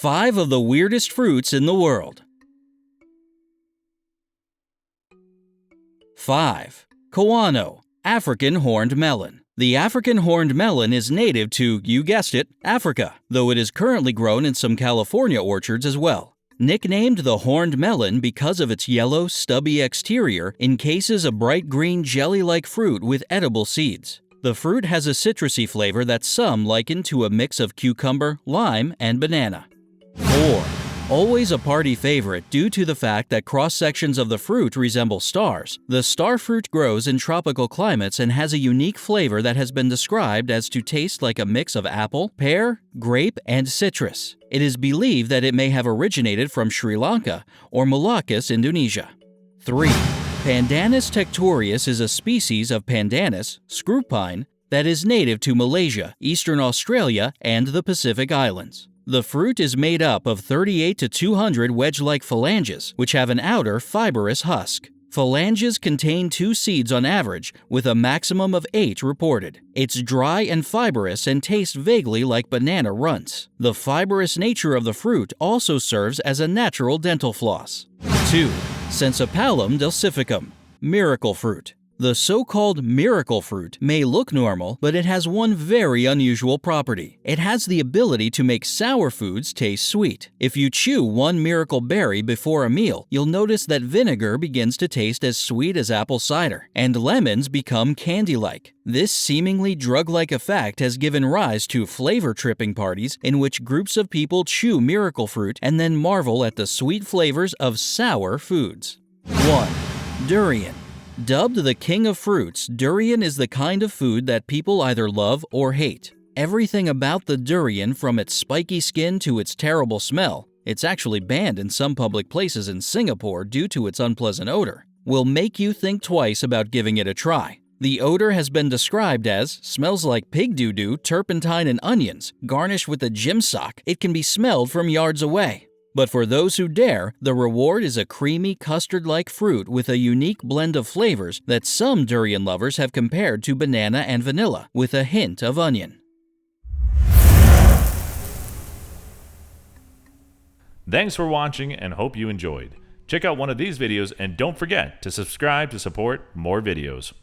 5 of the weirdest fruits in the world. 5. Kawano, African horned melon. The African horned melon is native to, you guessed it, Africa, though it is currently grown in some California orchards as well. Nicknamed the horned melon because of its yellow, stubby exterior, encases a bright green jelly-like fruit with edible seeds. The fruit has a citrusy flavor that some liken to a mix of cucumber, lime, and banana. 4. Always a party favorite due to the fact that cross-sections of the fruit resemble stars, the starfruit grows in tropical climates and has a unique flavor that has been described as to taste like a mix of apple, pear, grape, and citrus. It is believed that it may have originated from Sri Lanka or Malacca, Indonesia. 3. Pandanus tectorius is a species of Pandanus, screw pine, that is native to Malaysia, Eastern Australia, and the Pacific Islands. The fruit is made up of 38 to 200 wedge-like phalanges, which have an outer, fibrous husk. Phalanges contain 2 seeds on average, with a maximum of 8 reported. It's dry and fibrous and tastes vaguely like banana runts. The fibrous nature of the fruit also serves as a natural dental floss. 2. Synsepalum Dulcificum, miracle fruit. The so-called miracle fruit may look normal, but it has one very unusual property. It has the ability to make sour foods taste sweet. If you chew one miracle berry before a meal, you'll notice that vinegar begins to taste as sweet as apple cider, and lemons become candy-like. This seemingly drug-like effect has given rise to flavor-tripping parties in which groups of people chew miracle fruit and then marvel at the sweet flavors of sour foods. 1. Durian. Dubbed the king of fruits, durian is the kind of food that people either love or hate. Everything about the durian, from its spiky skin to its terrible smell, it's actually banned in some public places in Singapore due to its unpleasant odor, will make you think twice about giving it a try. The odor has been described as, smells like pig doo-doo, turpentine, and onions, garnished with a gym sock. It can be smelled from yards away. But for those who dare, the reward is a creamy custard-like fruit with a unique blend of flavors that some durian lovers have compared to banana and vanilla, with a hint of onion. Thanks for watching and hope you enjoyed. Check out one of these videos and don't forget to subscribe to support more videos.